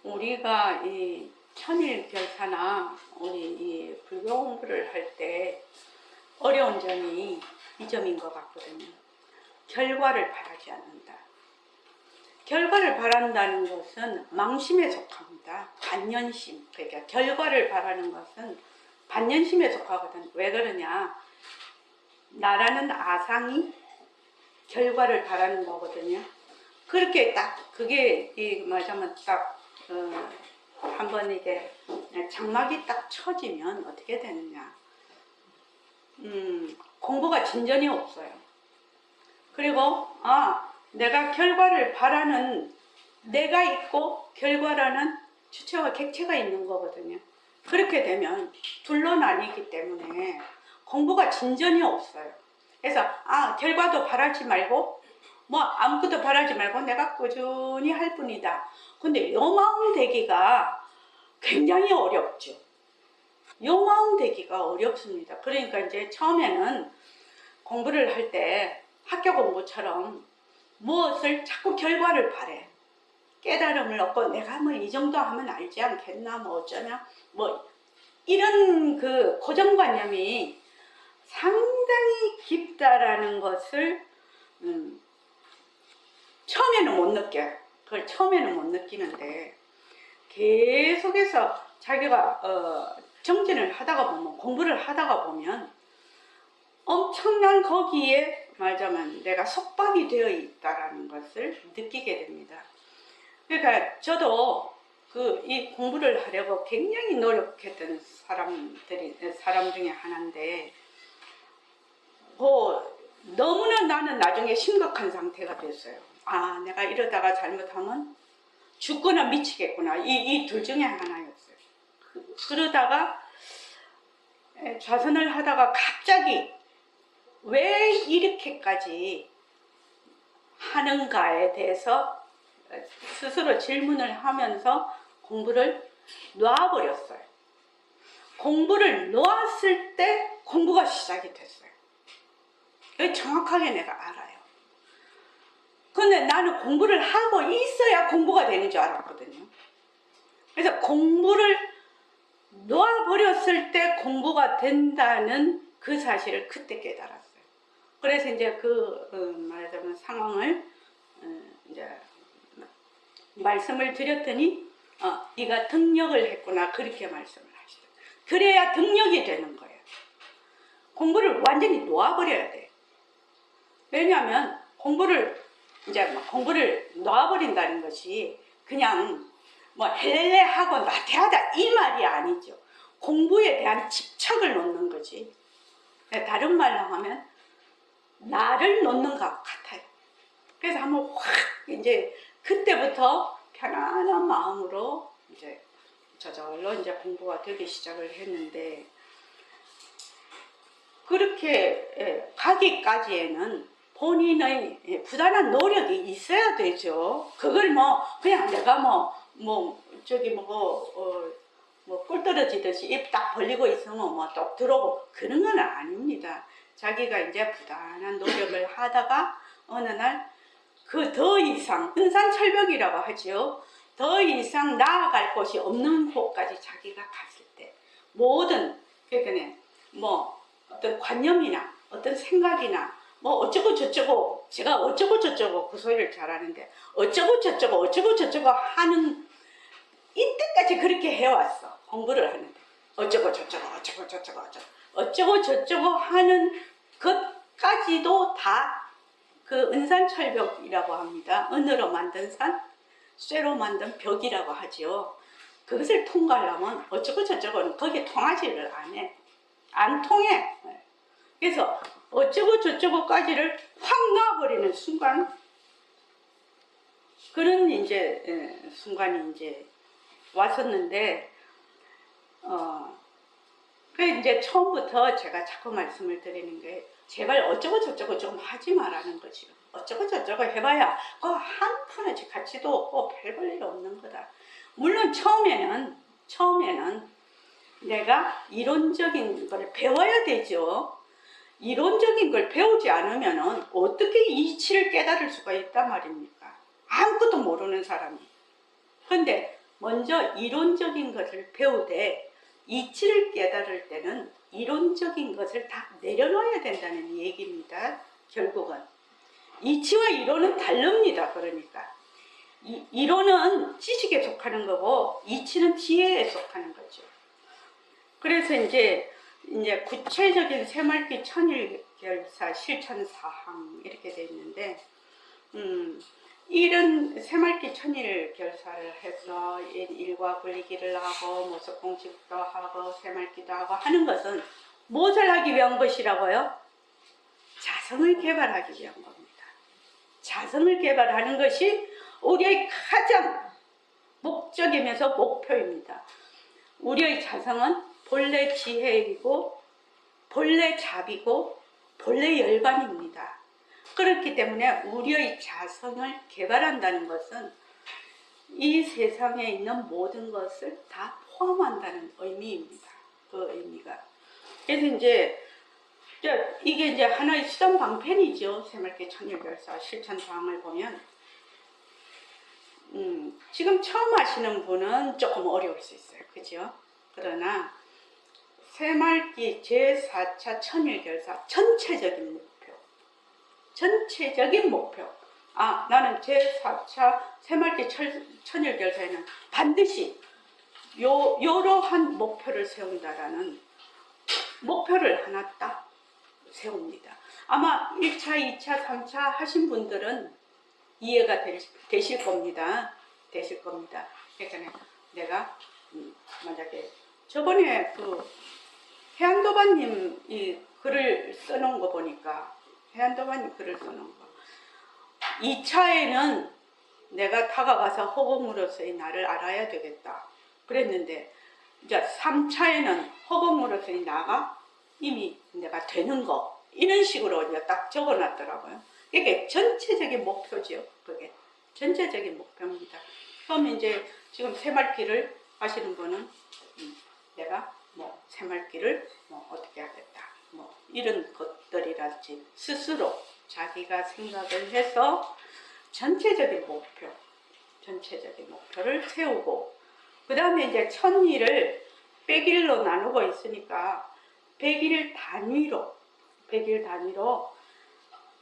우리가 이 천일결사나 우리 이 불교 공부를 할 때 어려운 점이 이 점인 것 같거든요. 결과를 바라지 않는다. 결과를 바란다는 것은 망심에 속합니다. 반연심. 그러니까 결과를 바라는 것은 반연심에 속하거든. 왜 그러냐? 나라는 아상이 결과를 바라는 거거든요. 그렇게 딱 그게 말하자면 딱 한번 이게 장막이 딱 쳐지면 어떻게 되느냐? 공부가 진전이 없어요. 그리고 내가 결과를 바라는 내가 있고 결과라는 주체와 객체가 있는 거거든요. 그렇게 되면 둘로 나뉘기 때문에 공부가 진전이 없어요. 그래서 결과도 바라지 말고 뭐 아무것도 바라지 말고 내가 꾸준히 할 뿐이다. 근데 요 마음 되기가 굉장히 어렵죠. 요 마음 되기가 어렵습니다. 그러니까 이제 처음에는 공부를 할 때 학교 공부처럼 무엇을 자꾸 결과를 바래. 깨달음을 얻고 내가 뭐 이 정도 하면 알지 않겠나 뭐 어쩌냐 뭐 이런 그 고정관념이 상당히 깊다라는 것을 처음에는 못 느껴요. 그걸 처음에는 못 느끼는데 계속해서 자기가 정진을 하다가 보면 공부를 하다가 보면 엄청난 거기에 말하자면 내가 속박이 되어 있다라는 것을 느끼게 됩니다. 그러니까 저도 이 공부를 하려고 굉장히 노력했던 사람 중에 하나인데 너무나 나는 나중에 심각한 상태가 됐어요. 내가 이러다가 잘못하면 죽거나 미치겠구나. 이 둘 중에 하나였어요. 그러다가 좌선을 하다가 갑자기 왜 이렇게까지 하는가에 대해서 스스로 질문을 하면서 공부를 놔버렸어요. 공부를 놓았을 때 공부가 시작이 됐어요. 정확하게 내가 알아요. 근데 나는 공부를 하고 있어야 공부가 되는 줄 알았거든요. 그래서 공부를 놓아버렸을 때 공부가 된다는 그 사실을 그때 깨달았어요. 그래서 이제 말하자면 상황을 이제 말씀을 드렸더니 네가 등력을 했구나 그렇게 말씀을 하시죠. 그래야 등력이 되는 거예요. 공부를 완전히 놓아버려야 돼. 왜냐하면 공부를 놓아버린다는 것이 그냥 뭐 헬렐레 하고 나태하다 이 말이 아니죠. 공부에 대한 집착을 놓는 거지. 다른 말로 하면 나를 놓는 것 같아요. 그래서 한번 확 이제 그때부터 편안한 마음으로 이제 저절로 이제 공부가 되기 시작을 했는데 그렇게 가기까지에는 본인의 부단한 노력이 있어야 되죠. 그걸 그냥 내가 꿀 떨어지듯이 입 딱 벌리고 있으면 똑 들어오고 그런 건 아닙니다. 자기가 이제 부단한 노력을 하다가 어느 날 더 이상 은산철벽이라고 하죠. 더 이상 나아갈 곳이 없는 곳까지 자기가 갔을 때 모든 그러니까 어떤 관념이나 어떤 생각이나 어쩌고 저쩌고 제가 어쩌고 저쩌고 그 소리를 잘하는데 어쩌고 저쩌고 하는 이때까지 그렇게 해왔어. 공부를 하는데 어쩌고 저쩌고 하는 것까지도 다 그 은산철벽이라고 합니다. 은으로 만든 산, 쇠로 만든 벽이라고 하죠. 그것을 통과하려면 어쩌고 저쩌고는 거기에 통하지를 안 통해. 그래서 어쩌고 저쩌고까지를 확 놔버리는 순간 그런 이제 순간이 이제 왔었는데 그 이제 처음부터 제가 자꾸 말씀을 드리는 게 제발 어쩌고 저쩌고 좀 하지 말라는 거지요. 어쩌고 저쩌고 해봐야 한 푼의 가치도 없고 별 볼 일 없는 거다. 물론 처음에는 내가 이론적인 걸 배워야 되죠. 이론적인 걸 배우지 않으면 어떻게 이치를 깨달을 수가 있단 말입니까? 아무것도 모르는 사람이. 근데 먼저 이론적인 것을 배우되 이치를 깨달을 때는 이론적인 것을 다 내려놓아야 된다는 얘기입니다. 결국은 이치와 이론은 다릅니다. 그러니까 이론은 지식에 속하는 거고 이치는 지혜에 속하는 거죠. 그래서 이제 구체적인 새말기 천일결사 실천사항 이렇게 돼 있는데, 이런 새말기 천일결사를 해서 일과 굴리기를 하고 모석공식도 하고 새말기도 하고 하는 것은 무엇을 하기 위한 것이라고요? 자성을 개발하기 위한 겁니다. 자성을 개발하는 것이 우리의 가장 목적이면서 목표입니다. 우리의 자성은 본래 지혜이고 본래 자비고 본래 열반입니다. 그렇기 때문에 우리의 자성을 개발한다는 것은 이 세상에 있는 모든 것을 다 포함한다는 의미입니다. 그 의미가. 그래서 이게 이제 하나의 수단 방편이죠. 새말기 천일결사 실천사항을 보면 지금 처음 하시는 분은 조금 어려울 수 있어요. 그죠? 그러나 새말기 제4차 천일결사 전체적인 목표. 나는 제4차 새말기 천일결사에는 반드시 요러한 목표를 세운다라는 목표를 하나 딱 세웁니다. 아마 1차, 2차, 3차 하신 분들은 이해가 되실 겁니다. 그러니까 내가 만약에 저번에 그 해안도반님 이 글을 써놓은 거 보니까 해안도반님 글을 써놓은 거 2차에는 내가 다가가서 허공으로서의 나를 알아야 되겠다 그랬는데 이제 3차에는 허공으로서의 나가 이미 내가 되는 거 이런 식으로 이제 딱 적어놨더라고요. 이게 전체적인 목표죠. 그게 전체적인 목표입니다. 그럼 이제 지금 새말기를 하시는 분은 내가 새말기를 어떻게 하겠다 이런 것들이랄지 스스로 자기가 생각을 해서 전체적인 목표를 세우고 그 다음에 이제 1000일을 100일로 나누고 있으니까 100일 단위로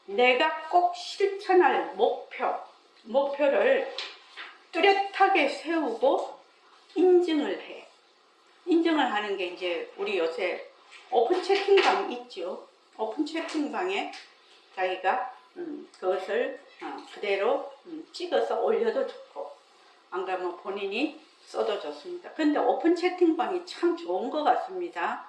내가 꼭 실천할 목표를 뚜렷하게 세우고 인증을 해. 인증을 하는 게 이제 우리 요새 오픈 채팅방 있죠. 오픈 채팅방에 자기가 그것을 그대로 찍어서 올려도 좋고 안 그러면 본인이 써도 좋습니다. 근데 오픈 채팅방이 참 좋은 것 같습니다.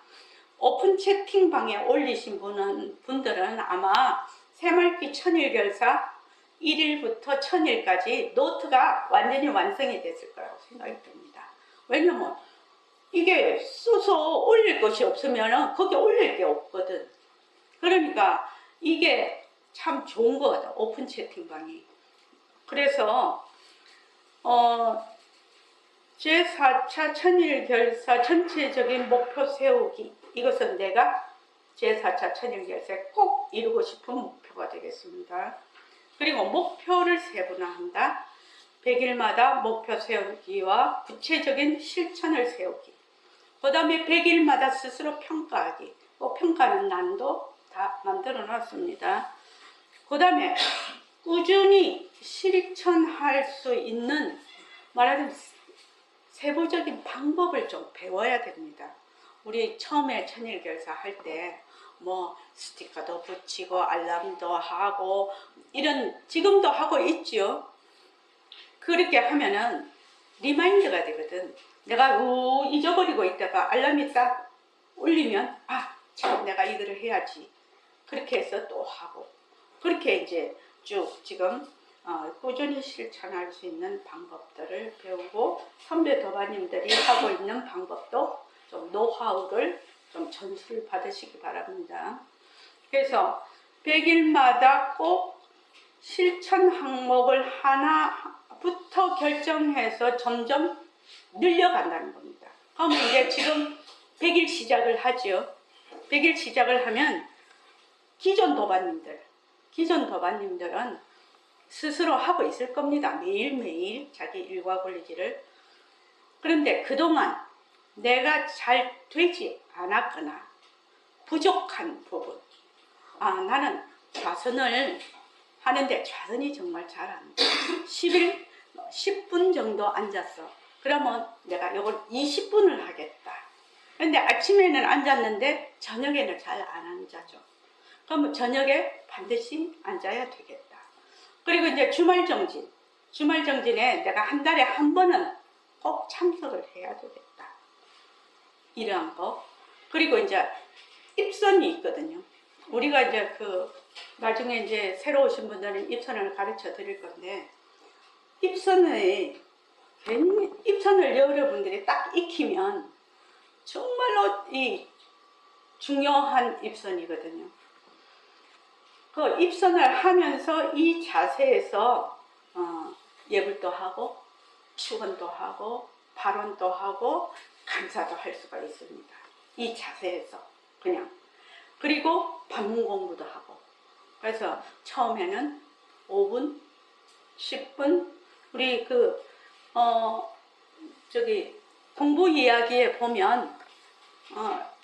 오픈 채팅방에 올리신 분들은 아마 새말기 천일결사 1일부터 1000일까지 노트가 완전히 완성이 됐을 거라고 생각이 듭니다. 왜냐면 이게 써서 올릴 것이 없으면 거기 올릴 게 없거든. 그러니까 이게 참 좋은 것 같아. 오픈 채팅방이. 그래서 제4차 천일결사 전체적인 목표 세우기 이것은 내가 제4차 천일결사에 꼭 이루고 싶은 목표가 되겠습니다. 그리고 목표를 세분화한다. 100일마다 목표 세우기와 구체적인 실천을 세우기. 그 다음에 100일마다 스스로 평가하기. 평가는 난도 다 만들어 놨습니다. 그 다음에 꾸준히 실천할 수 있는 말하자면 세부적인 방법을 좀 배워야 됩니다. 우리 처음에 천일결사 할 때 스티커도 붙이고 알람도 하고 이런 지금도 하고 있죠. 그렇게 하면은 리마인드가 되거든. 내가 잊어버리고 있다가 알람이 딱 울리면 지금 내가 이거를 해야지. 그렇게 해서 또 하고 그렇게 이제 쭉 지금 꾸준히 실천할 수 있는 방법들을 배우고 선배 도반님들이 하고 있는 방법도 좀 노하우를 좀 전수를 받으시기 바랍니다. 그래서 100일마다 꼭 실천 항목을 하나부터 결정해서 점점 늘려간다는 겁니다. 그러면 이제 지금 100일 시작을 하죠. 100일 시작을 하면 기존 도반님들은 스스로 하고 있을 겁니다. 매일매일 자기 일과 굴리기를 그런데 그동안 내가 잘 되지 않았거나 부족한 부분, 나는 좌선을 하는데 좌선이 정말 잘 안 돼. 10분 정도 앉았어. 그러면 내가 이걸 20분을 하겠다. 근데 아침에는 앉았는데 저녁에는 잘 안 앉아줘. 그러면 저녁에 반드시 앉아야 되겠다. 그리고 이제 주말정진. 주말정진에 내가 한 달에 한 번은 꼭 참석을 해야 되겠다. 이러한 거. 그리고 이제 입선이 있거든요. 우리가 이제 나중에 이제 새로 오신 분들은 입선을 가르쳐 드릴 건데, 입선을 여러분들이 딱 익히면 정말로 이 중요한 입선이거든요. 그 입선을 하면서 이 자세에서 예불도 하고 축원도 하고 발언도 하고 감사도 할 수가 있습니다. 이 자세에서 그냥. 그리고 반문 공부도 하고. 그래서 처음에는 5분, 10분, 우리 공부 이야기에 보면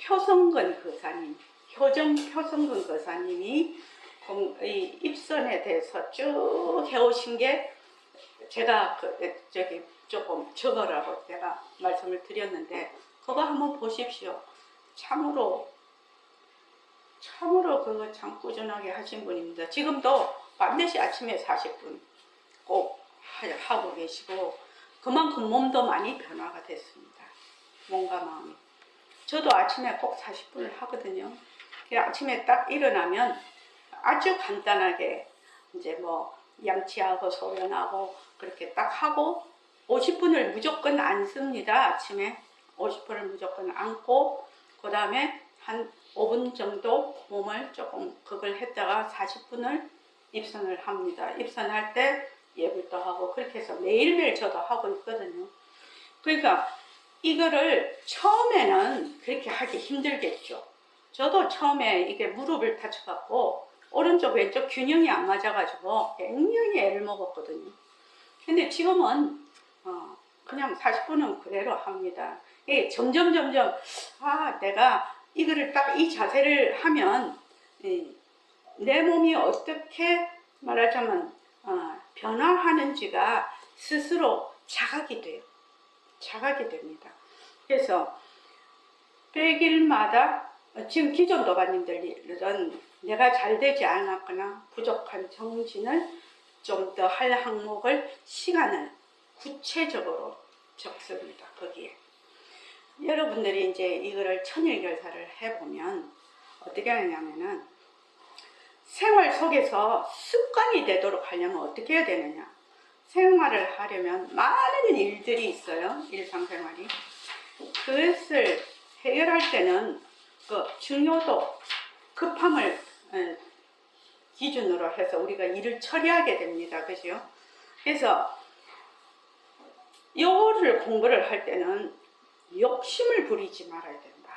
표성근 거사님, 효정 표성근 거사님이 이 입선에 대해서 쭉 해오신 게 제가 조금 적으라고 제가 말씀을 드렸는데, 그거 한번 보십시오. 참으로 그거 참 꾸준하게 하신 분입니다. 지금도 반드시 아침에 40분 꼭 하고 계시고, 그만큼 몸도 많이 변화가 됐습니다. 몸과 마음이. 저도 아침에 꼭 40분을 하거든요. 아침에 딱 일어나면 아주 간단하게 이제 뭐 양치하고 소변하고 그렇게 딱 하고 50분을 무조건 앉습니다. 아침에 50분을 무조건 앉고, 그 다음에 한 5분 정도 몸을 조금 그걸 했다가 40분을 입선을 합니다. 입선할 때 예불도 하고 그렇게 해서 매일매일 저도 하고 있거든요. 그러니까 이거를 처음에는 그렇게 하기 힘들겠죠. 저도 처음에 이게 무릎을 다쳐갖고 오른쪽 왼쪽 균형이 안 맞아가지고 굉장히 애를 먹었거든요. 근데 지금은 그냥 40분은 그대로 합니다. 이게 점점 내가 이거를 딱 이 자세를 하면 내 몸이 어떻게 말하자면 변화하는지가 스스로 자각이 돼요. 자각이 됩니다. 그래서 100일마다 지금 기존 도반님들은 내가 잘 되지 않았거나 부족한 정진을 좀 더 할 항목을 시간을 구체적으로 적습니다. 거기에 여러분들이 이제 이거를 천일결사를 해보면 어떻게 하냐면은 생활 속에서 습관이 되도록 하려면 어떻게 해야 되느냐. 생활을 하려면 많은 일들이 있어요. 일상생활이. 그것을 해결할 때는 그 중요도, 급함을 기준으로 해서 우리가 일을 처리하게 됩니다. 그죠? 그래서 요거를 공부를 할 때는 욕심을 부리지 말아야 된다.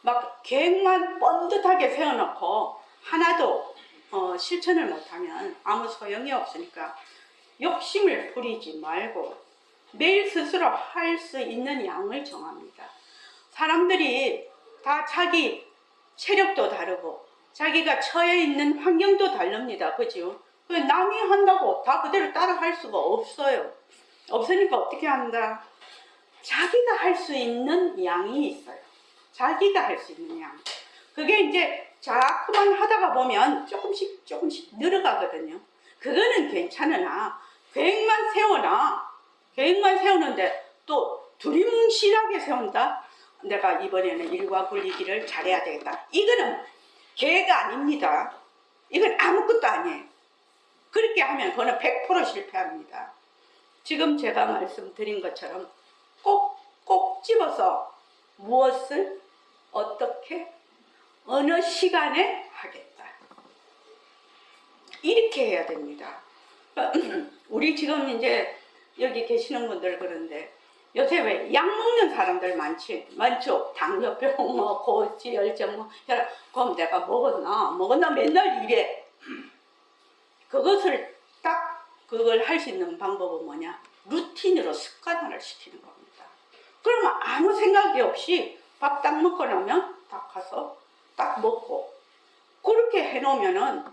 막 계획만 뻔듯하게 세워놓고 하나도 실천을 못하면 아무 소용이 없으니까 욕심을 부리지 말고 매일 스스로 할 수 있는 양을 정합니다. 사람들이 다 자기 체력도 다르고 자기가 처해 있는 환경도 다릅니다. 그죠? 남이 한다고 다 그대로 따라 할 수가 없어요. 없으니까 어떻게 한다? 자기가 할 수 있는 양이 있어요. 자기가 할 수 있는 양. 그게 이제 자꾸만 하다가 보면 조금씩 늘어가거든요. 그거는 괜찮으나 계획만 세우는데 또 두리뭉실하게 세운다? 내가 이번에는 일과 굴리기를 잘해야 되겠다. 이거는 계획 아닙니다. 이건 아무것도 아니에요. 그렇게 하면 그거는 100% 실패합니다. 지금 제가 말씀드린 것처럼 꼭 집어서 무엇을 어떻게 어느 시간에 하겠다. 이렇게 해야 됩니다. 우리 지금 이제 여기 계시는 분들 그런데 요새 왜 약 먹는 사람들 많죠? 당뇨병, 고지혈증, 그럼 내가 먹었나 맨날 이래. 그것을 딱 그걸 할 수 있는 방법은 뭐냐? 루틴으로 습관화를 시키는 겁니다. 그러면 아무 생각이 없이 밥 딱 먹고 나면 딱 가서 딱 먹고, 그렇게 해놓으면은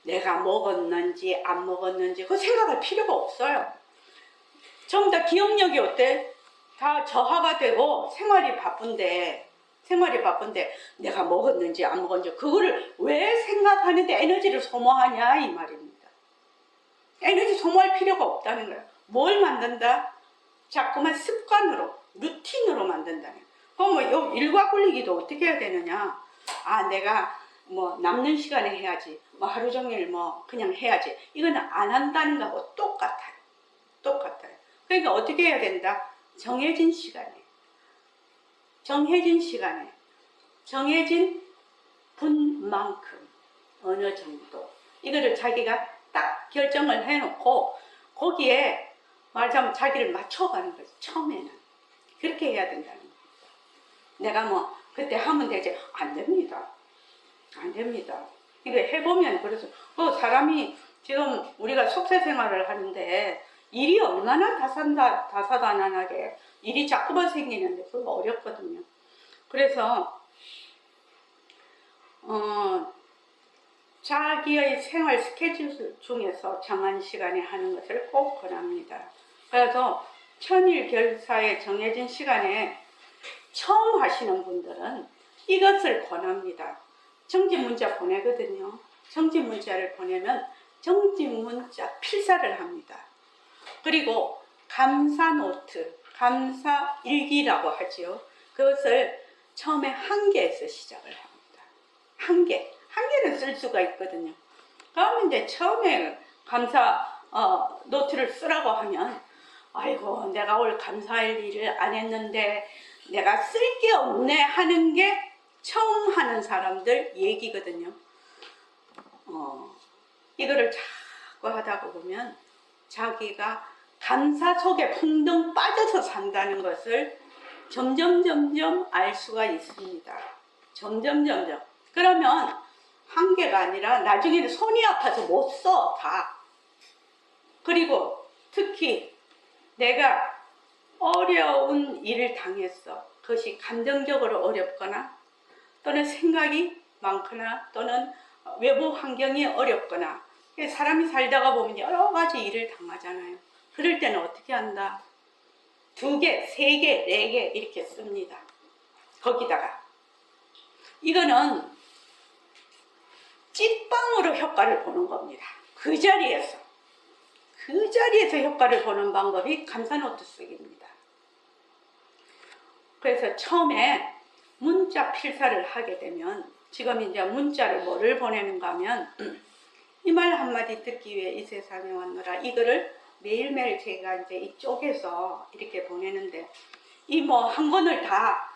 내가 먹었는지 안 먹었는지 그 생각할 필요가 없어요. 전부 다 기억력이 어때? 다 저하가 되고 생활이 바쁜데 내가 먹었는지 안 먹었는지 그거를 왜 생각하는데 에너지를 소모하냐 이 말입니다. 에너지 소모할 필요가 없다는 거예요. 뭘 만든다? 자꾸만 습관으로, 루틴으로 만든다는. 그럼 뭐 일과 굴리기도 어떻게 해야 되느냐? 아, 내가 뭐 남는 시간에 해야지, 뭐 하루 종일 뭐 그냥 해야지, 이거는 안 한다는 거하고 똑같아요. 그러니까 어떻게 해야 된다? 정해진 시간에, 정해진 분만큼 어느 정도, 이거를 자기가 딱 결정을 해놓고 거기에 말하자면 자기를 맞춰가는 거죠. 처음에는 그렇게 해야 된다는 거예요. 내가 뭐 그때 하면 되지, 안 됩니다. 이거 해보면, 그래서 사람이 지금 우리가 속세 생활을 하는데 일이 얼마나 다사다난하게 일이 자꾸만 생기는데 그거 어렵거든요. 그래서 자기의 생활 스케줄 중에서 정한 시간에 하는 것을 꼭 권합니다. 그래서 천일 결사에 정해진 시간에 처음 하시는 분들은 이것을 권합니다. 정지문자 보내거든요. 정지문자를 보내면 정지문자 필사를 합니다. 그리고 감사노트, 감사일기라고 하지요. 그것을 처음에 1개에서 시작을 합니다. 1개는 쓸 수가 있거든요. 그러면 이제 처음에 감사 노트를 쓰라고 하면, 아이고 내가 올 감사할 일을 안 했는데 내가 쓸 게 없네 하는 게 처음 하는 사람들 얘기거든요. 이거를 자꾸 하다가 보면 자기가 감사 속에 풍덩 빠져서 산다는 것을 점점 알 수가 있습니다. 점점. 그러면 1개가 아니라 나중에는 손이 아파서 못 써, 다. 그리고 특히 내가 어려운 일을 당했어. 그것이 감정적으로 어렵거나 또는 생각이 많거나 또는 외부 환경이 어렵거나, 사람이 살다가 보면 여러 가지 일을 당하잖아요. 그럴 때는 어떻게 한다? 2개, 3개, 4개 이렇게 씁니다. 거기다가 이거는 찐빵으로 효과를 보는 겁니다. 그 자리에서 효과를 보는 방법이 감사노트 쓰기입니다. 그래서 처음에 문자 필사를 하게 되면, 지금 이제 문자를 뭐를 보내는가 하면 이 말 한마디 듣기 위해 이 세상에 왔노라, 이거를 매일매일 제가 이제 이쪽에서 이렇게 보내는데, 이 뭐 한 권을 다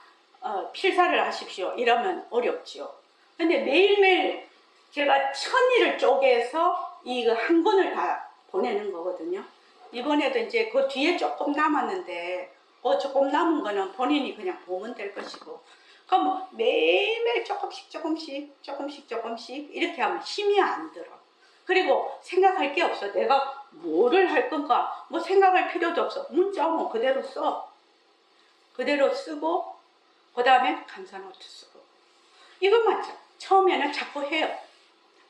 필사를 하십시오 이러면 어렵지요. 근데 매일매일 제가 1000일을 쪼개서 이거 한 권을 다 보내는 거거든요. 이번에도 이제 그 뒤에 조금 남았는데 그 조금 남은 거는 본인이 그냥 보면 될 것이고, 그럼 뭐 매일매일 조금씩 이렇게 하면 힘이 안 들어. 그리고 생각할 게 없어. 내가 뭐를 할 건가 뭐 생각할 필요도 없어. 문자 오면 그대로 써. 그대로 쓰고 그 다음에 감사노트 쓰고, 이것만 처음에는 자꾸 해요.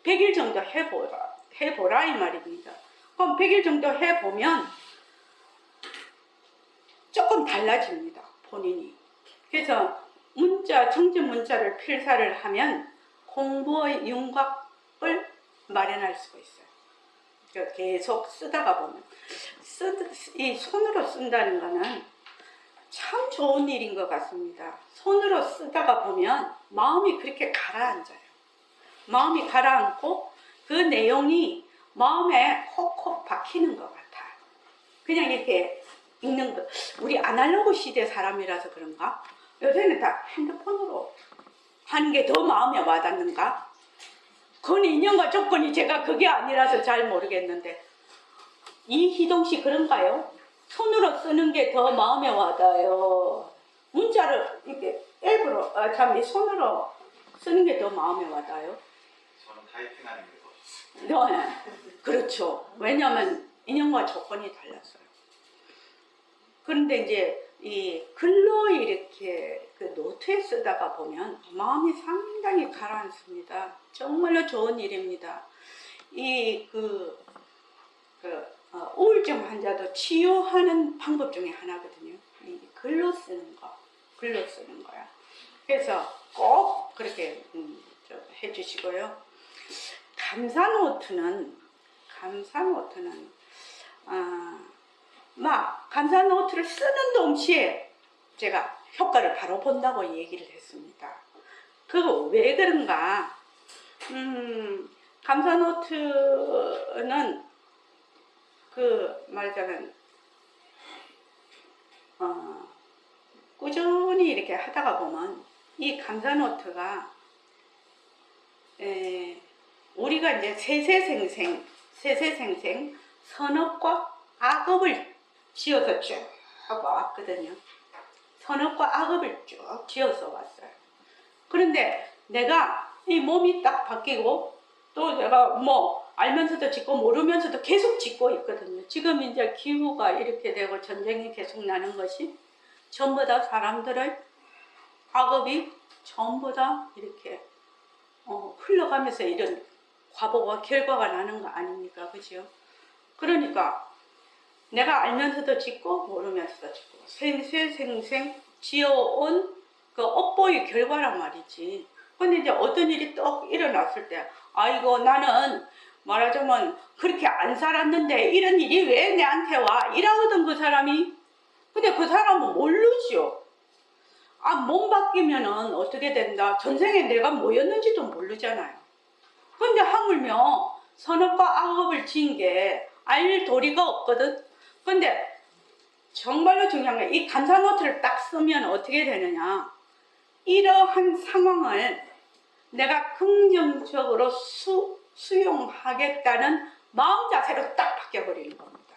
100일 정도 해보라 이 말입니다. 그럼 100일 정도 해보면 조금 달라집니다, 본인이. 그래서 정지 문자를 필사를 하면 공부의 윤곽을 마련할 수가 있어요. 그러니까 계속 쓰다가 보면 이 손으로 쓴다는 거는 참 좋은 일인 것 같습니다. 손으로 쓰다가 보면 마음이 그렇게 가라앉아요. 마음이 가라앉고 그 내용이 마음에 콕콕 박히는 것 같아요. 그냥 이렇게 읽는 거. 우리 아날로그 시대 사람이라서 그런가? 요새는 다 핸드폰으로 하는 게 더 마음에 와닿는가? 그건 인연과 조건이 제가 그게 아니라서 잘 모르겠는데, 이희동 씨 그런가요? 손으로 쓰는 게 더 마음에 와닿아요. 문자를 이렇게 앱으로, 손으로 쓰는 게 더 마음에 와닿아요. 저는 타이핑하는 게 더 좋습니다. 네, 그렇죠. 왜냐하면 인연과 조건이 달랐어요. 그런데 이제 이 글로 이렇게 그 노트에 쓰다가 보면 마음이 상당히 가라앉습니다. 정말로 좋은 일입니다. 이 우울증 환자도 치유하는 방법 중에 하나거든요. 이 글로 쓰는 거, 글로 쓰는 거야. 그래서 꼭 그렇게 해주시고요. 감사노트는 감사노트를 쓰는 동시에 제가 효과를 바로 본다고 얘기를 했습니다. 그거 왜 그런가? 감사노트는 말하자면 꾸준히 이렇게 하다가 보면 이 감사노트가 우리가 이제 세세생생 선업과 악업을 지어서 쭉 왔거든요. 선업과 악업을 쭉 지어서 왔어요. 그런데 내가 이 몸이 딱 바뀌고 또 내가 뭐 알면서도 짓고 모르면서도 계속 짓고 있거든요. 지금 이제 기후가 이렇게 되고 전쟁이 계속 나는 것이 전부 다 사람들의 악업이 전부 다 이렇게 흘러가면서 이런 과보가 결과가 나는 거 아닙니까? 그죠? 그러니까 내가 알면서도 짓고 모르면서도 짓고 생생 지어온 그 업보의 결과란 말이지. 근데 이제 어떤 일이 또 일어났을 때 아이고 나는 말하자면 그렇게 안 살았는데 이런 일이 왜 내한테 와? 이러거든 그 사람이. 근데 그 사람은 모르죠. 몸 바뀌면은 어떻게 된다. 전생에 내가 뭐였는지도 모르잖아요. 근데 하물며 선업과 악업을 지은 게 알 도리가 없거든. 근데 정말로 중요한 게 이 감사노트를 딱 쓰면 어떻게 되느냐. 이러한 상황을 내가 긍정적으로 수용하겠다는 마음 자세로 딱 바뀌어버리는 겁니다.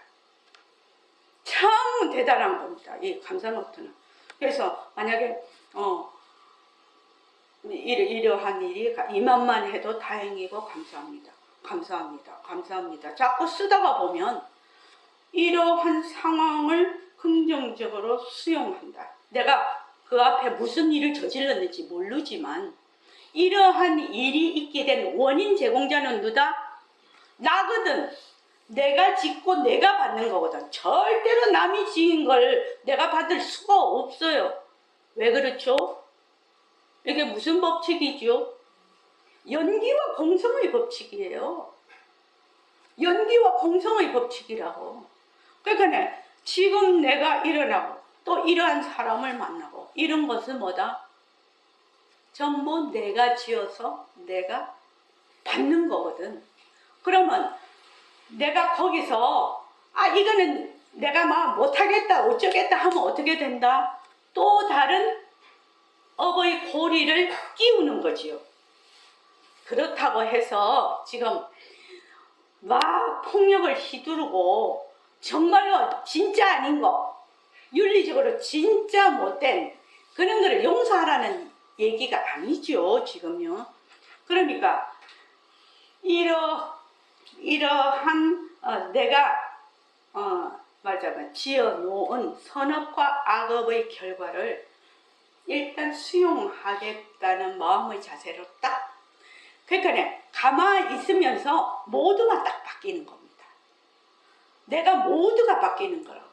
참 대단한 겁니다. 이 감사노트는. 그래서 만약에 이러한 일이 이만만 해도 다행이고 감사합니다. 감사합니다. 감사합니다. 자꾸 쓰다가 보면 이러한 상황을 긍정적으로 수용한다. 내가 그 앞에 무슨 일을 저질렀는지 모르지만 이러한 일이 있게 된 원인 제공자는 누다? 나거든. 내가 짓고 내가 받는 거거든. 절대로 남이 지은 걸 내가 받을 수가 없어요. 왜 그렇죠? 이게 무슨 법칙이죠? 연기와 공성의 법칙이에요. 연기와 공성의 법칙이라고. 그러니까 지금 내가 일어나고 또 이러한 사람을 만나고 이런 것은 뭐다? 전부 내가 지어서 내가 받는 거거든. 그러면 내가 거기서 이거는 내가 막 못하겠다 어쩌겠다 하면 어떻게 된다? 또 다른 업의 고리를 끼우는 거지요. 그렇다고 해서 지금 막 폭력을 휘두르고 정말로 진짜 아닌 거, 윤리적으로 진짜 못된 그런 거를 용서하라는 얘기가 아니죠, 지금요. 그러니까 이러한 내가 말하자면 지어놓은 선업과 악업의 결과를 일단 수용하겠다는 마음의 자세로 딱. 그러니까 가만히 있으면서 모두가 딱 바뀌는 겁니다. 내가 모두가 바뀌는 거라고.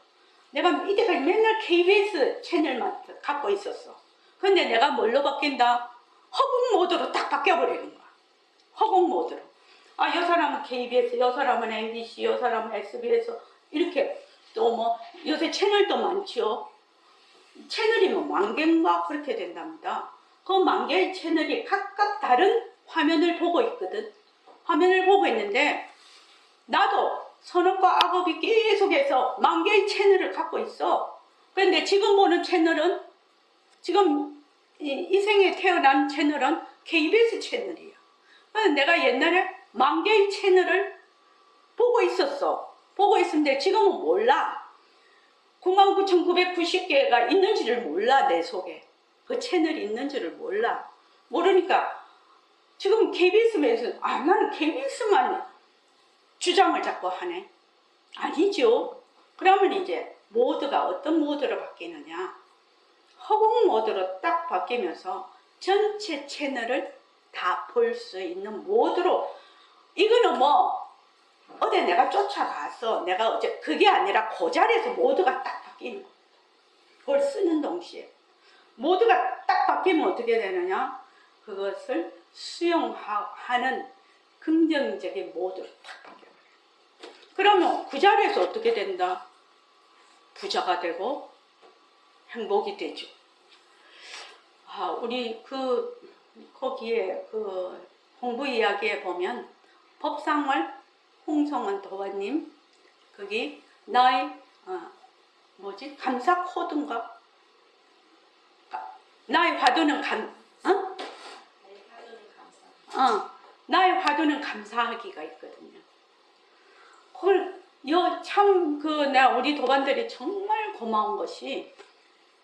내가 이때까지 맨날 KBS 채널만 갖고 있었어. 근데 내가 뭘로 바뀐다? 허공 모드로 딱 바뀌어버리는 거야. 허공 모드로. 이 사람은 KBS, 이 사람은 MBC, 이 사람은 SBS 이렇게 또 뭐 요새 채널도 많죠. 채널이 뭐 10,000개인가 그렇게 된답니다. 그 10,000개의 채널이 각각 다른 화면을 보고 있거든. 화면을 보고 있는데 나도 선업과 악업이 계속해서 10,000개의 채널을 갖고 있어. 그런데 지금 보는 채널은 지금 이 생에 태어난 채널은 KBS 채널이야. 그래서 내가 옛날에 10,000개의 채널을 보고 있었어. 보고 있었는데 지금은 몰라. 99,990개가 있는지를 몰라. 내 속에 그 채널이 있는지를 몰라. 모르니까 지금 KBS면서 나는 KBS만 주장을 자꾸 하네. 아니죠. 그러면 이제 모드가 어떤 모드로 바뀌느냐, 허공 모드로 딱 바뀌면서 전체 채널을 다 볼 수 있는 모드로. 이거는 뭐 어제 내가 쫓아가서 내가 어제 그게 아니라 그 자리에서 모드가 딱 바뀌는 거예요. 그걸 쓰는 동시에 모드가 딱 바뀌면 어떻게 되느냐, 그것을 수용하는 긍정적인 모드로 딱 바뀌어요. 그러면 그 자리에서 어떻게 된다? 부자가 되고 행복이 되죠. 우리 거기에 공부 이야기에 보면 법상월 홍성원 도화님 거기 나의 감사 코드인가? 나의 화두는 나의 화두는 감사하기가 있거든요. 그걸 내가 우리 도반들이 정말 고마운 것이,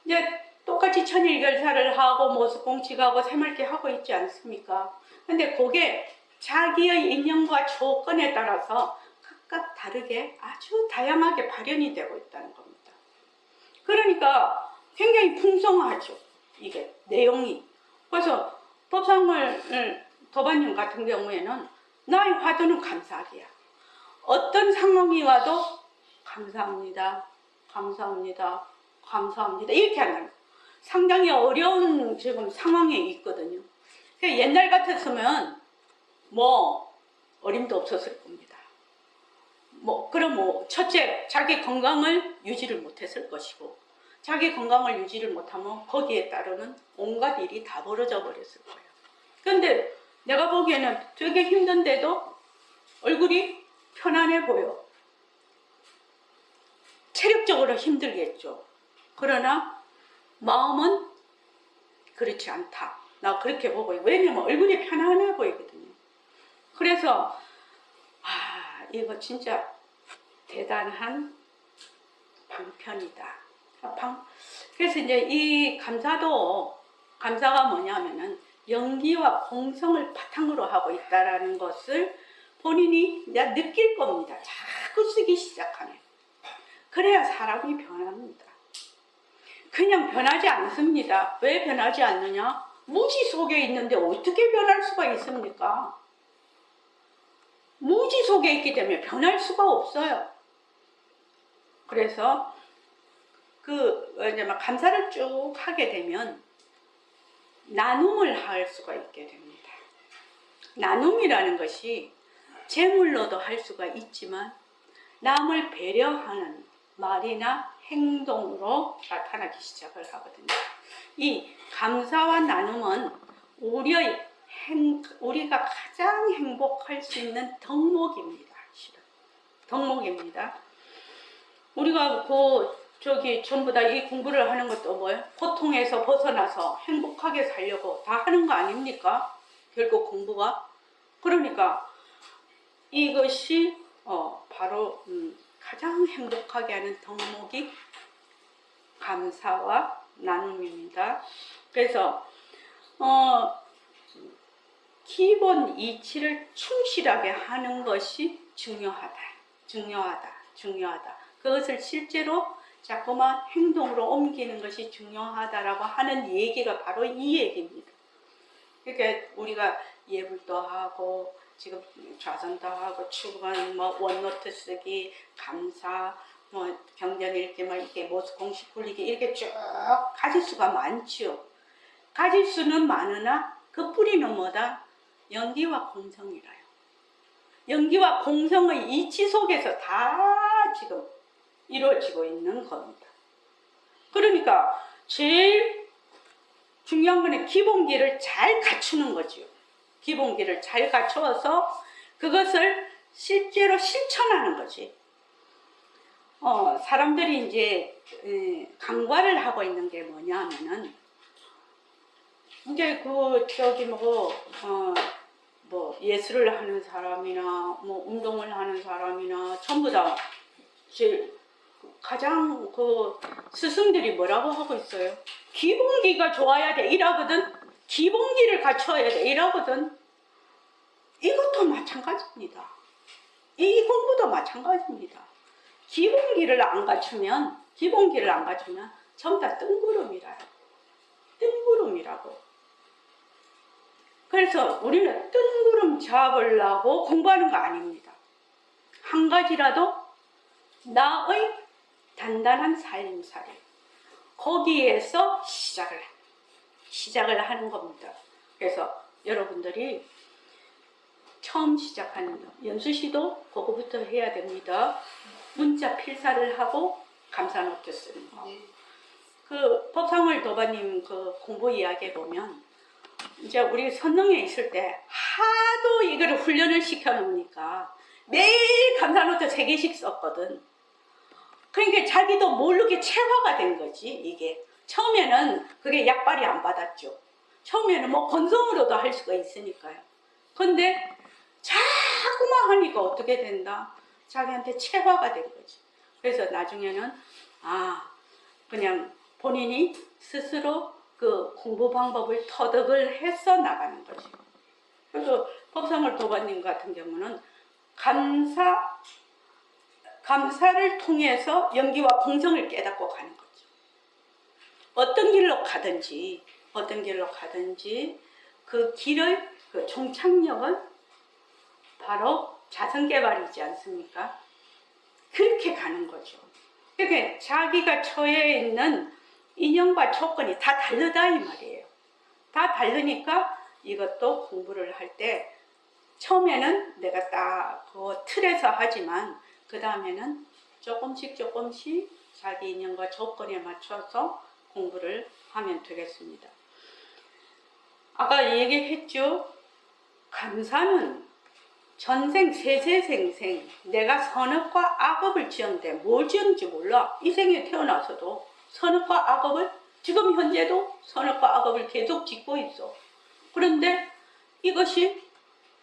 이제 똑같이 천일결사를 하고 모습공치하고 새맑게 하고 있지 않습니까? 근데 그게 자기의 인연과 조건에 따라서 각각 다르게 아주 다양하게 발현이 되고 있다는 겁니다. 그러니까 굉장히 풍성하죠, 이게 내용이. 그래서 법상물 도반님 같은 경우에는 나의 화두는 감사하기야. 어떤 상황이 와도 감사합니다, 감사합니다, 감사합니다 이렇게 한다는 거예요. 상당히 어려운 지금 상황에 있거든요. 옛날 같았으면 뭐 어림도 없었을 겁니다. 그럼 첫째, 자기 건강을 유지를 못했을 것이고, 자기 건강을 유지를 못하면 거기에 따르는 온갖 일이 다 벌어져 버렸을 거예요. 근데 내가 보기에는 되게 힘든데도 얼굴이 편안해 보여. 체력적으로 힘들겠죠. 그러나 마음은 그렇지 않다. 나 그렇게 보고요. 왜냐면 얼굴이 편안해 보이거든요. 그래서 이거 진짜 대단한 방편이다. 그래서 이제 이 감사가 뭐냐면은 연기와 공성을 바탕으로 하고 있다라는 것을 본인이 이제 느낄 겁니다. 자꾸 쓰기 시작하면. 그래야 사람이 변합니다. 그냥 변하지 않습니다. 왜 변하지 않느냐? 무지 속에 있는데 어떻게 변할 수가 있습니까? 무지 속에 있기 때문에 변할 수가 없어요. 그래서 이제 막 감사를 쭉 하게 되면 나눔을 할 수가 있게 됩니다. 나눔이라는 것이 재물로도 할 수가 있지만 남을 배려하는 말이나 행동으로 나타나기 시작을 하거든요. 이 감사와 나눔은 우리가 가장 행복할 수 있는 덕목입니다. 실은 덕목입니다. 우리가 전부 다 이 공부를 하는 것도 뭐예요? 고통에서 벗어나서 행복하게 살려고 다 하는 거 아닙니까? 결국 공부가. 그러니까 이것이 바로 가장 행복하게 하는 덕목이 감사와 나눔입니다. 그래서 기본 이치를 충실하게 하는 것이 중요하다. 그것을 실제로 자꾸만 행동으로 옮기는 것이 중요하다라고 하는 얘기가 바로 이 얘기입니다. 그러니까 우리가 예불도 하고 지금 좌선도 하고 축원, 원노트 쓰기, 감사, 경전 읽기, 이렇게 모습공식 굴리기 이렇게 쭉 가질 수가 많지요. 가질 수는 많으나 그 뿌리는 뭐다? 연기와 공성이라요. 연기와 공성의 이치 속에서 다 지금 이루어지고 있는 겁니다. 그러니까 제일 중요한 거는 기본기를 잘 갖추는 거죠. 기본기를 잘 갖추어서 그것을 실제로 실천하는 거지. 사람들이 이제 강과를 하고 있는 게 뭐냐면은 이제 예술을 하는 사람이나 운동을 하는 사람이나 전부 다 가장 스승들이 뭐라고 하고 있어요? 기본기가 좋아야 돼 이러거든. 기본기를 갖춰야 돼 이러거든. 이것도 마찬가지입니다. 이 공부도 마찬가지입니다. 기본기를 안 갖추면 기본기를 안 갖추면 전부 다 뜬구름이라요. 뜬구름이라고. 그래서 우리는 뜬구름 잡으려고 공부하는 거 아닙니다. 한 가지라도 나의 단단한 살림살이 거기에서 시작을 하는 겁니다. 그래서 여러분들이 처음 시작하는 연수시도 그거부터 해야 됩니다. 문자 필사를 하고 감사노트 쓰는 거. 그 법상월 도반님 그 공부 이야기에 보면 이제 우리 선릉에 있을 때 하도 이거를 훈련을 시켜 놓으니까 매일 감사노트 3개씩 썼거든. 그러니까 자기도 모르게 체화가 된 거지. 이게 처음에는 그게 약발이 안 받았죠. 처음에는 뭐 건성으로도 할 수가 있으니까요. 근데 자꾸만 하니까 어떻게 된다? 자기한테 체화가 된 거지. 그래서 나중에는 그냥 본인이 스스로 그 공부 방법을 터득을 해서 나가는 거지. 그래서 법상월 도반님 같은 경우는 감사를 통해서 연기와 공정을 깨닫고 가는 거죠. 어떤 길로 가든지 그 길의 그 종착역은 바로 자선개발이지 않습니까? 그렇게 가는 거죠. 그러니까 자기가 처해 있는 인연과 조건이 다 다르다 이 말이에요. 다 다르니까 이것도 공부를 할 때 처음에는 내가 딱 그 틀에서 하지만 그 다음에는 조금씩 자기 인연과 조건에 맞춰서 공부를 하면 되겠습니다. 아까 얘기했죠. 감사는 전생 세세생생 내가 선업과 악업을 지었는데 뭘 지었는지 몰라. 이 생에 태어나서도 선업과 악업을 지금 현재도 선업과 악업을 계속 짓고 있어. 그런데 이것이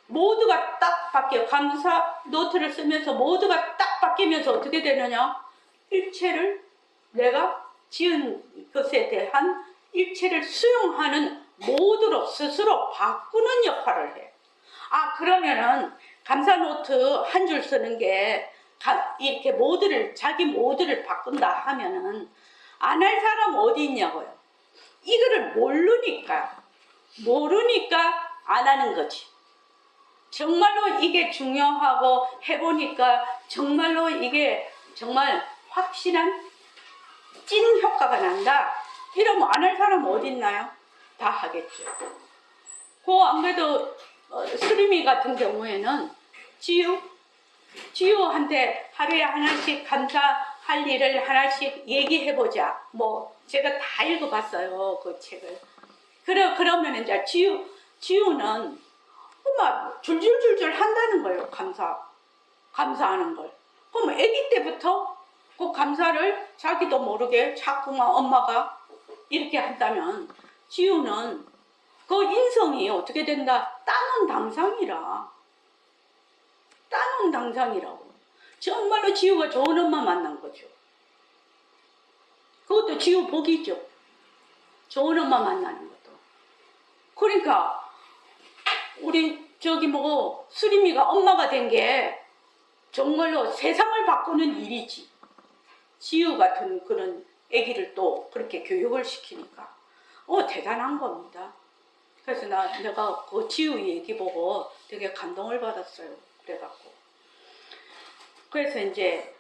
모두가 딱 바뀌어. 감사 노트를 쓰면서 모두가 딱 바뀌면서 어떻게 되느냐? 일체를 내가 지은 것에 대한 일체를 수용하는 모두로 스스로 바꾸는 역할을 해. 그러면은 감사 노트 한 줄 쓰는 게 이렇게 자기 모두를 바꾼다 하면은 안 할 사람 어디 있냐고요. 이거를 모르니까 안 하는 거지. 정말로 이게 중요하고 해보니까 정말로 이게 정말 확실한 찐 효과가 난다. 이러면 안 할 사람 어디 있나요? 다 하겠죠. 안 그래도 수림이 같은 경우에는 지우한테 하루에 하나씩 감사할 일을 하나씩 얘기해보자. 제가 다 읽어봤어요. 그 책을. 그러면 이제 지우는 막 줄줄줄줄 한다는 거예요. 감사하는 걸. 그럼 아기 때부터 그 감사를 자기도 모르게 자꾸만 엄마가 이렇게 한다면 지우는 그 인성이 어떻게 된다? 따놓은 당상이라고. 정말로 지우가 좋은 엄마 만난 거죠. 그것도 지우 복이죠. 좋은 엄마 만나는 것도. 그러니까 우리 수림이가 엄마가 된 게 정말로 세상을 바꾸는 일이지. 지우 같은 그런 아기를 또 그렇게 교육을 시키니까 대단한 겁니다. 그래서 내가 그 지우 얘기 보고 되게 감동을 받았어요. 그래서 이제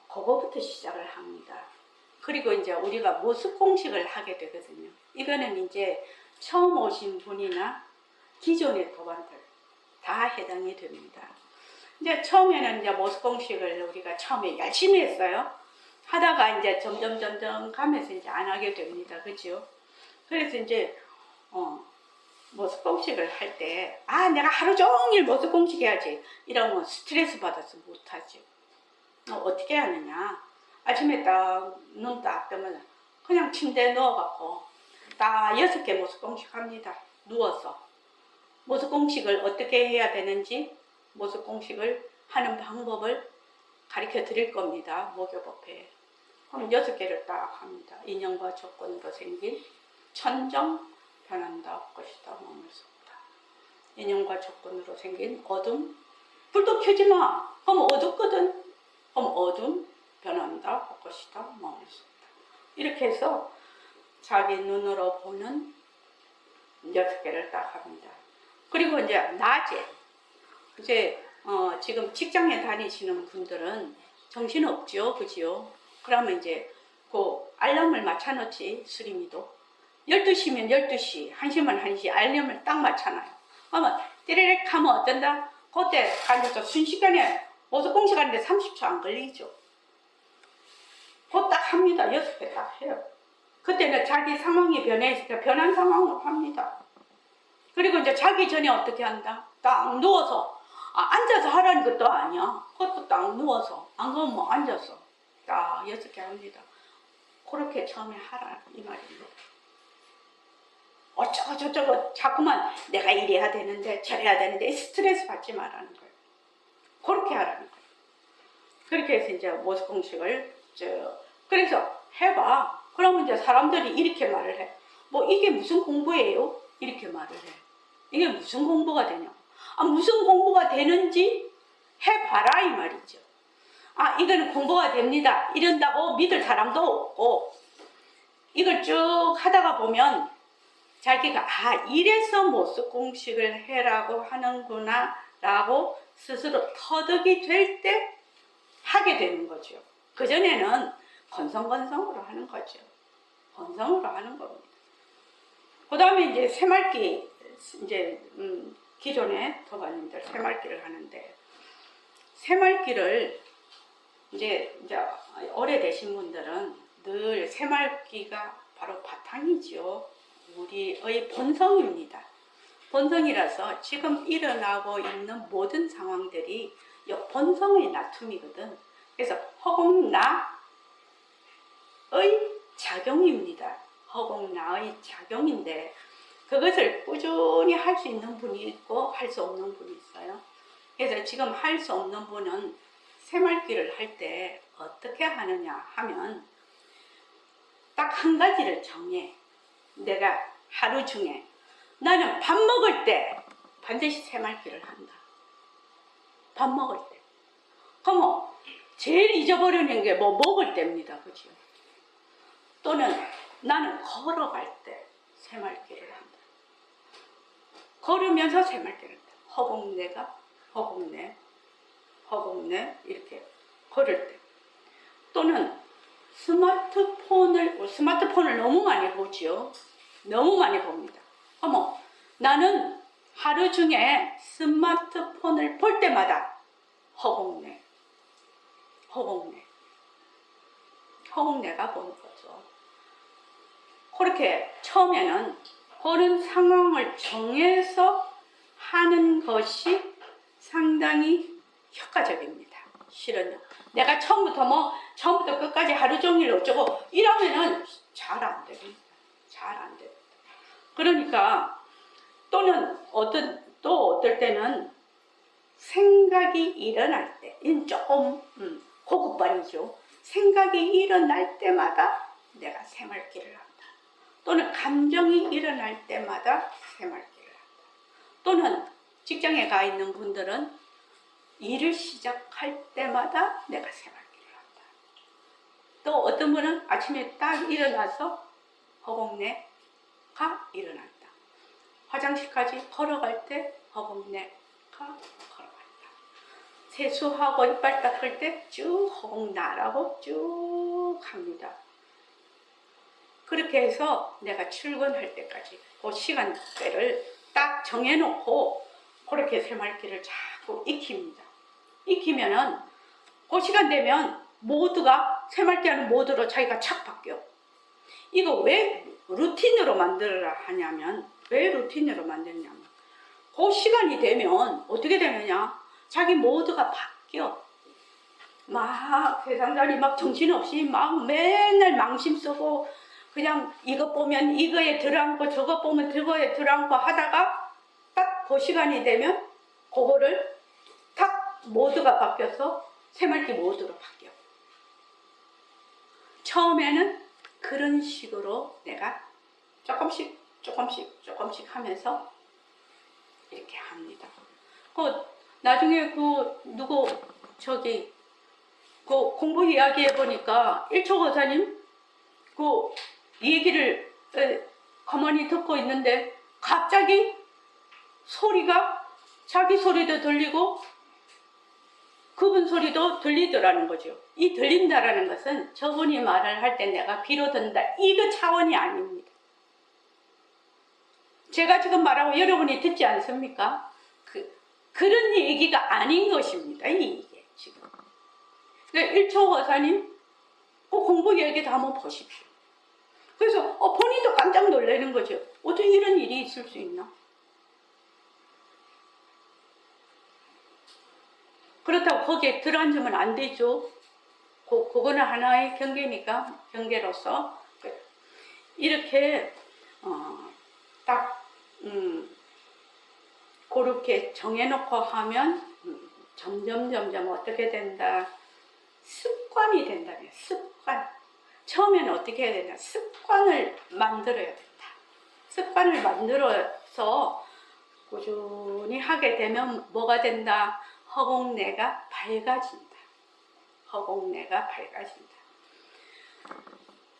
그거부터 시작을 합니다. 그리고 이제 우리가 모습 공식을 하게 되거든요. 이거는 이제 처음 오신 분이나 기존의 도반들 다 해당이 됩니다. 이제 처음에는 이제 모습 공식을 우리가 처음에 열심히 했어요. 하다가 이제 점점 가면서 이제 안 하게 됩니다. 그죠? 그래서 이제 모습 공식을 할 때 내가 하루 종일 모습 공식 해야지 이러면 스트레스 받아서 못하죠. 어떻게 하느냐? 아침에 눈 딱 뜨면 그냥 침대에 누워갖고 딱 6개 모습 공식 합니다. 누워서 모습 공식을 어떻게 해야 되는지 모습 공식을 하는 방법을 가르쳐 드릴 겁니다. 목요법회에. 그럼 6개를 딱 합니다. 인연과 조건으로 생긴 천정 변한다 것이다 몸을 쏟다. 인연과 조건으로 생긴 어둠. 불도 켜지 마. 그럼 어둡거든. 그럼 어둠 변한다 것이다. 먹을 수 있다. 이렇게 해서 자기 눈으로 보는 6개를 딱 합니다. 그리고 이제 낮에 이제 지금 직장에 다니시는 분들은 정신 없죠, 그지요? 그러면 이제 그 알람을 맞춰놓지, 수림이도 12시면 12시, 1시면 1시 알람을 딱 맞춰놔요. 그러면 띠리릭 하면 어쩐다? 그때 앉아서 순식간에 모두 공식하는데 30초 안 걸리죠. 그거 딱 합니다. 6개 딱 해요. 그때는 자기 상황이 변해있으니까 변한 상황으로 합니다. 그리고 이제 자기 전에 어떻게 한다? 딱 누워서, 앉아서 하라는 것도 아니야. 그것도 딱 누워서, 안 그러면 뭐 앉아서 딱 6개 합니다. 그렇게 처음에 하라 이 말입니다. 어쩌고 저쩌고 자꾸만 내가 이래야 되는데 저래야 되는데 스트레스 받지 말라는 거예요. 그렇게 하라는 거예요. 그렇게 해서 이제 모습 공식을 그래서 해봐. 그러면 이제 사람들이 이렇게 말을 해. 뭐 이게 무슨 공부예요? 이렇게 말을 해. 이게 무슨 공부가 되냐? 무슨 공부가 되는지 해봐라 이 말이죠. 이거는 공부가 됩니다. 이런다고 믿을 사람도 없고, 이걸 쭉 하다가 보면 자기가 이래서 모습 공식을 해라고 하는구나 라고 스스로 터득이 될 때 하게 되는 거죠. 그전에는 건성건성으로 하는 거죠. 건성으로 하는 겁니다. 그 다음에 이제 새말기, 이제 기존에 도반님들 새말기를 하는데, 새말기를 이제 오래되신 분들은 늘 새말기가 바로 바탕이죠. 우리의 본성입니다. 본성이라서 지금 일어나고 있는 모든 상황들이 이 본성의 나툼이거든. 그래서 허공나의 작용입니다. 허공나의 작용인데 그것을 꾸준히 할 수 있는 분이 있고 할 수 없는 분이 있어요. 그래서 지금 할 수 없는 분은 새말기를 할 때 어떻게 하느냐 하면 딱 한 가지를 정해. 내가 하루 중에 나는 밥 먹을 때 반드시 새말기를 한다. 밥 먹을 때. 그럼 제일 잊어버리는 게 뭐 먹을 때입니다. 그죠? 또는 나는 걸어갈 때 새말기를 한다. 걸으면서 새말기를 한다. 허공내 이렇게 걸을 때. 또는 스마트폰을 너무 많이 보지요. 너무 많이 봅니다. 어머, 나는 하루 중에 스마트폰을 볼 때마다 허공내가 보는 거죠. 그렇게 처음에는 그런 상황을 정해서 하는 것이 상당히 효과적입니다. 실은요. 내가 처음부터 끝까지 하루 종일 어쩌고 이러면은 잘 안 됩니다. 잘 안 됩니다. 그러니까 또는 어떨 때는 생각이 일어날 때, 조금 고급반이죠. 생각이 일어날 때마다 내가 새말기를 한다. 또는 감정이 일어날 때마다 새말기를 한다. 또는 직장에 가 있는 분들은 일을 시작할 때마다 내가 새말기를 한다. 또 어떤 분은 아침에 딱 일어나서 허공내가 일어난다. 화장실까지 걸어갈 때 허공내가 걸어간다. 세수하고 이빨 닦을 때 쭉 허공나라고 쭉 합니다. 그렇게 해서 내가 출근할 때까지 그 시간대를 딱 정해놓고 그렇게 새말기를 자꾸 익힙니다. 익히면은 그 시간 되면 모두가 새말기하는 모드로 자기가 착 바뀌어. 이거 왜 루틴으로 만들어라 하냐면, 왜 루틴으로 만드냐면 그 시간이 되면 어떻게 되느냐, 자기 모드가 바뀌어. 막 세상살이 막 정신없이 막 맨날 망심 쓰고 그냥 이것 보면 이거에 들어앉고 저것 보면 저거에 들어앉고 하다가 딱 그 시간이 되면 그거를 딱 모드가 바뀌어서 새말기 모드로 바뀌어. 처음에는 그런 식으로 내가 조금씩 하면서 이렇게 합니다. 나중에 그 공부 이야기해 보니까 일초 거사님 그 얘기를 가만히 듣고 있는데 갑자기 소리가 자기 소리도 들리고 그분 소리도 들리더라는 거죠. 이 들린다라는 것은 저분이 말을 할 때 내가 비로 듣는다 이거 차원이 아닙니다. 제가 지금 말하고 여러분이 듣지 않습니까? 그런 얘기가 아닌 것입니다. 이게 지금. 그러니까 일초 거사님 공부 얘기도 한번 보십시오. 그래서 본인도 깜짝 놀라는 거죠. 어떻게 이런 일이 있을 수 있나? 그렇다고 거기에 들어앉으면 안 되죠. 그거는 하나의 경계니까 경계로서 이렇게 딱 그렇게 정해놓고 하면 점점 어떻게 된다? 습관이 된다면 습관. 처음에는 어떻게 해야 되나? 습관을 만들어야 된다. 습관을 만들어서 꾸준히 하게 되면 뭐가 된다? 허공내가 밝아진다. 허공내가 밝아진다.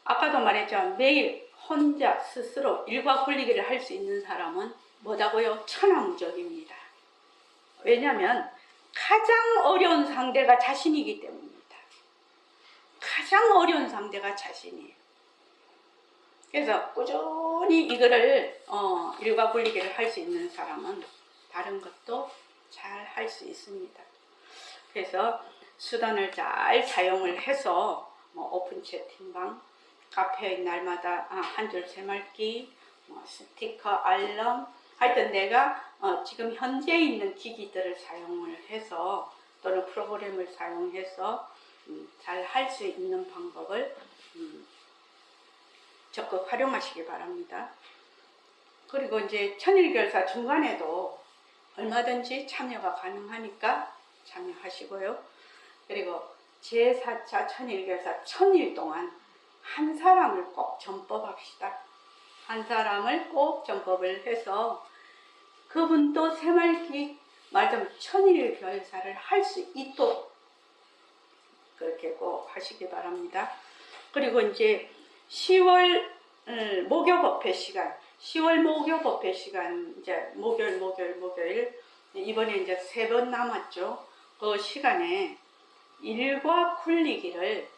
아까도 말했죠. 매일 혼자 스스로 일과 굴리기를 할 수 있는 사람은 뭐다고요? 천하무적입니다. 왜냐하면 가장 어려운 상대가 자신이기 때문입니다. 가장 어려운 상대가 자신이에요. 그래서 꾸준히 이거를 일과 굴리기를 할 수 있는 사람은 다른 것도 잘 할 수 있습니다. 그래서 수단을 잘 사용을 해서 오픈 채팅방, 카페의 날마다 한 줄 새말기, 스티커, 알람, 하여튼 내가 지금 현재 있는 기기들을 사용을 해서 또는 프로그램을 사용해서 잘 할 수 있는 방법을 적극 활용하시기 바랍니다. 그리고 이제 천일결사 중간에도 얼마든지 참여가 가능하니까 참여하시고요. 그리고 제4차 천일결사 1000일 동안 한 사람을 꼭 전법합시다. 한 사람을 꼭 전법을 해서 그분도 새말기 말하자면 1000일 결사를 할 수 있도록 그렇게 꼭 하시기 바랍니다. 그리고 이제 10월 목요 법회 시간, 10월 목요 법회 시간 이제 목요일 이번에 이제 3번 남았죠. 그 시간에 일과 굴리기를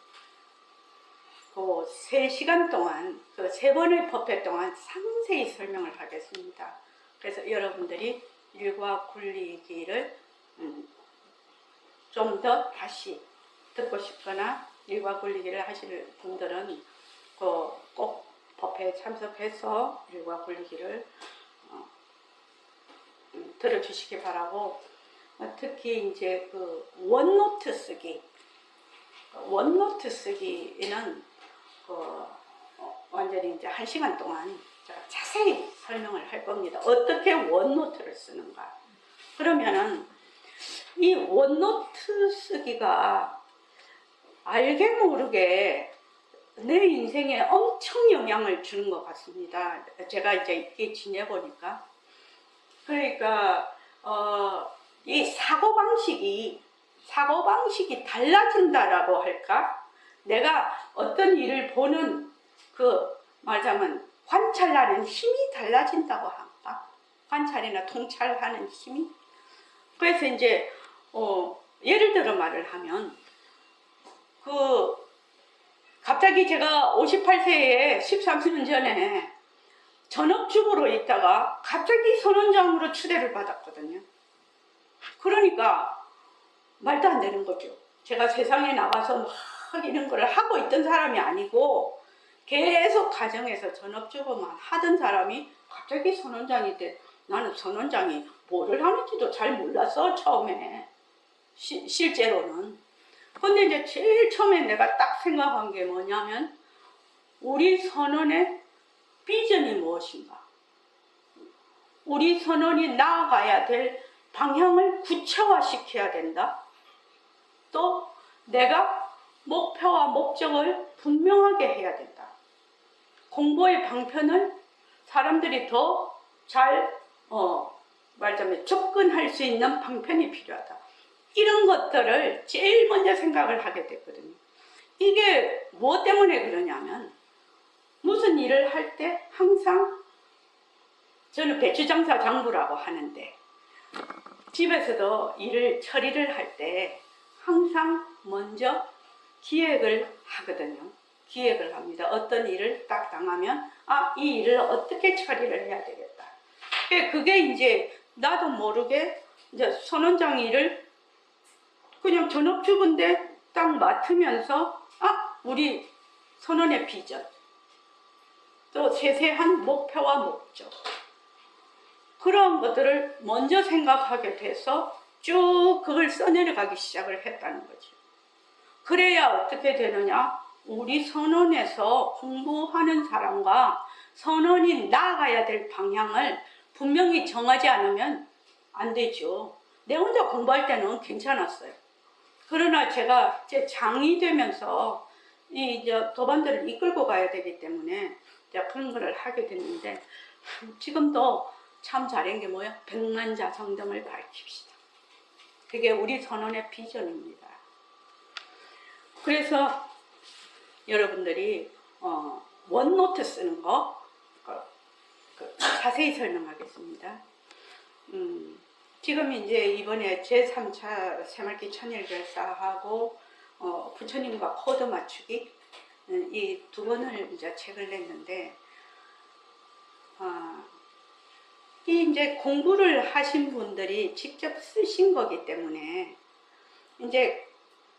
그 3시간 동안 그 3번의 법회 동안 상세히 설명을 하겠습니다. 그래서 여러분들이 일과 굴리기를 좀 더 다시 듣고 싶거나 일과 굴리기를 하실 분들은 꼭 법회에 참석해서 일과 굴리기를 들어주시기 바라고, 특히 이제 그 원노트 쓰기에는 완전히 이제 1시간 동안 제가 자세히 설명을 할 겁니다. 어떻게 원노트를 쓰는가. 그러면은 이 원노트 쓰기가 알게 모르게 내 인생에 엄청 영향을 주는 것 같습니다. 제가 이제 이렇게 지내보니까. 그러니까 이 사고방식이 달라진다라고 할까? 내가 어떤 일을 보는 말하자면 관찰하는 힘이 달라진다고 할까? 관찰이나 통찰하는 힘이. 그래서 이제 예를 들어 말을 하면 갑자기 제가 58세에 13년 전에 전업주부로 있다가 갑자기 선원장으로 추대를 받았거든요. 그러니까 말도 안 되는 거죠. 제가 세상에 나가서 막 이런 걸 하고 있던 사람이 아니고 계속 가정에서 전업주부만 하던 사람이 갑자기 선원장이 돼. 나는 선원장이 뭐를 하는지도 잘 몰랐어, 처음에. 실제로는. 근데 이제 제일 처음에 내가 딱 생각한 게 뭐냐면 우리 선원의 비전이 무엇인가? 우리 선원이 나아가야 될 방향을 구체화시켜야 된다. 또 내가 목표와 목적을 분명하게 해야 된다. 공부의 방편을 사람들이 더 잘 말하자면 접근할 수 있는 방편이 필요하다. 이런 것들을 제일 먼저 생각을 하게 됐거든요. 이게 뭐 때문에 그러냐면 무슨 일을 할 때 항상 저는 배추장사 장부라고 하는데 집에서도 일을 처리를 할 때 항상 먼저 기획을 하거든요. 기획을 합니다. 어떤 일을 딱 당하면 이 일을 어떻게 처리를 해야 되겠다. 그게 이제 나도 모르게 이제 선원장 일을 그냥 전업주부인데 딱 맡으면서 우리 선원의 비전, 또 세세한 목표와 목적, 그런 것들을 먼저 생각하게 돼서 쭉 그걸 써내려가기 시작을 했다는 거죠. 그래야 어떻게 되느냐? 우리 선원에서 공부하는 사람과 선원이 나아가야 될 방향을 분명히 정하지 않으면 안 되죠. 내 혼자 공부할 때는 괜찮았어요. 그러나 제가 제 장이 되면서 이제 도반들을 이끌고 가야 되기 때문에 그런 거를 하게 됐는데, 지금도 참 잘한 게 뭐야? 백만자성등을 밝힙시다. 그게 우리 선원의 비전입니다. 그래서 여러분들이 원노트 쓰는 거 자세히 설명하겠습니다. 지금 이제 이번에 제3차 새말기 천일결사하고 부처님과 코드 맞추기 이 두 권을 이제 책을 냈는데, 이 이제 공부를 하신 분들이 직접 쓰신 거기 때문에 이제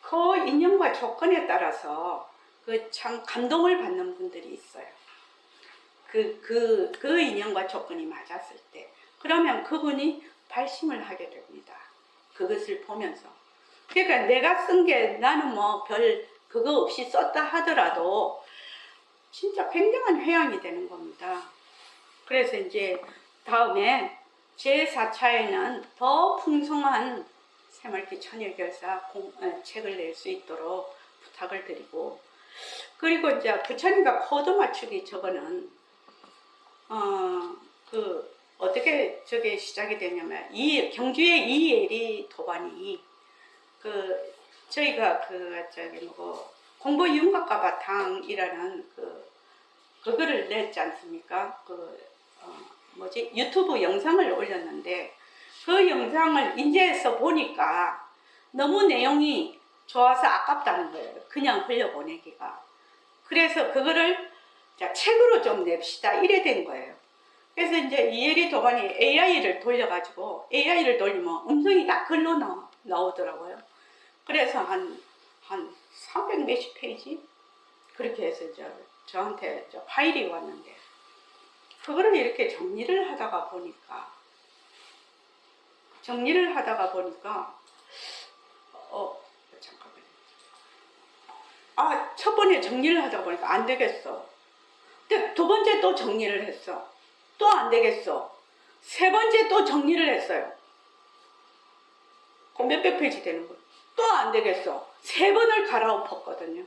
그 인연과 조건에 따라서 참 감동을 받는 분들이 있어요. 그 인연과 조건이 맞았을 때. 그러면 그분이 발심을 하게 됩니다. 그것을 보면서. 그러니까 내가 쓴 게 나는 뭐 별 그거 없이 썼다 하더라도 진짜 굉장한 회양이 되는 겁니다. 그래서 이제 다음에 제4차에는 더 풍성한 새말기 천일결사 책을 낼 수 있도록 부탁을 드리고, 그리고 이제 부처님과 코드 맞추기 저거는 어떻게 저게 시작이 되냐면 경주의 이예리 도반이 저희가 공보 윤곽과 바탕이라는 그거를 냈지 않습니까? 유튜브 영상을 올렸는데 그 영상을 인제해서 보니까 너무 내용이 좋아서 아깝다는 거예요. 그냥 흘려보내기가. 그래서 그거를 책으로 좀 냅시다 이래 된 거예요. 그래서 이제 이혜리 도반이 AI를 돌려가지고 AI를 돌리면 음성이 다 글로 나오더라고요. 그래서 한 300 몇십 페이지 그렇게 해서 저한테 파일이 왔는데, 그거를 이렇게 정리를 하다가 보니까 잠깐만요. 첫 번에 정리를 하다 보니까 안 되겠어. 근데 두 번째 또 정리를 했어. 또 안 되겠어. 세 번째 또 정리를 했어요. 몇백 페이지 되는 거예요. 또 안 되겠어. 세 번을 갈아엎었거든요.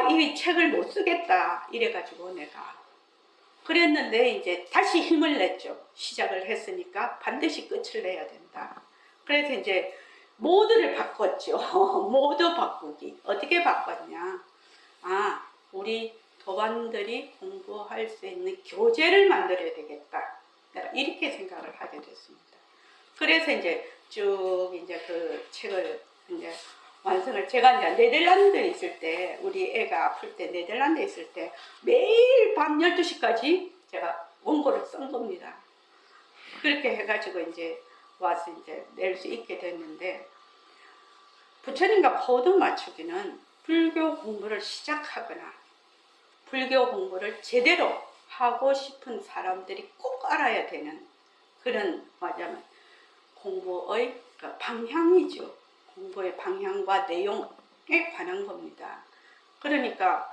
이 책을 못 쓰겠다. 이래가지고 내가 그랬는데 이제 다시 힘을 냈죠. 시작을 했으니까 반드시 끝을 내야 된다. 그래서 이제 모드를 바꿨죠. 모드 바꾸기. 어떻게 바꿨냐? 우리 도반들이 공부할 수 있는 교재를 만들어야 되겠다. 내가 이렇게 생각을 하게 됐습니다. 그래서 이제 쭉 이제 그 책을 이제 완성을, 제가 이제 네덜란드에 있을 때, 우리 애가 아플 때 네덜란드에 있을 때 매일 밤 12시까지 제가 원고를 쓴 겁니다. 그렇게 해가지고 이제 와서 이제 낼 수 있게 됐는데, 부처님과 코드 맞추기는 불교 공부를 시작하거나 불교 공부를 제대로 하고 싶은 사람들이 꼭 알아야 되는 그런 말하자면 공부의 방향이죠. 공부의 방향과 내용에 관한 겁니다. 그러니까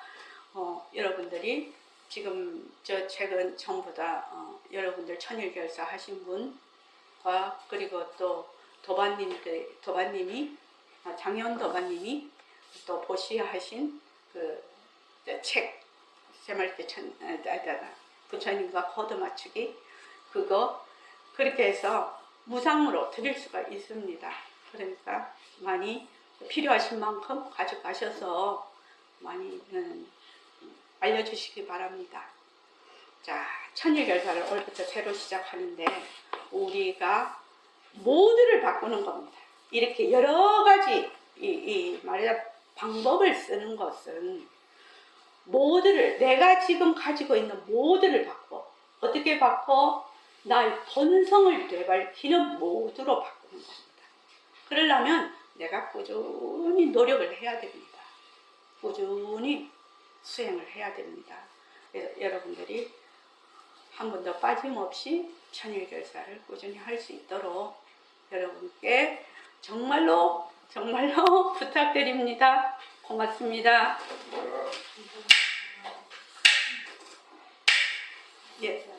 여러분들이 지금 저 책은 전부 다 여러분들 천일결사 하신 분과, 그리고 또 도반님이 장현 도반님이 또 보시하신 책 새말기 부처님과 코드 맞추기, 그거 그렇게 해서 무상으로 드릴 수가 있습니다. 그러니까 많이 필요하신 만큼 가져가셔서 많이 알려주시기 바랍니다. 자, 천일결사를 오늘부터 새로 시작하는데 우리가 모두를 바꾸는 겁니다. 이렇게 여러 가지 말이야 방법을 쓰는 것은 모두를, 내가 지금 가지고 있는 모두를 바꿔. 어떻게 바꿔? 나의 본성을 되밟히는 모두로 바꾸는 겁니다. 그러려면 내가 꾸준히 노력을 해야 됩니다. 꾸준히 수행을 해야 됩니다. 그래서 여러분들이 한 번도 빠짐없이 천일결사를 꾸준히 할 수 있도록 여러분께 정말로 부탁드립니다. 고맙습니다. 예.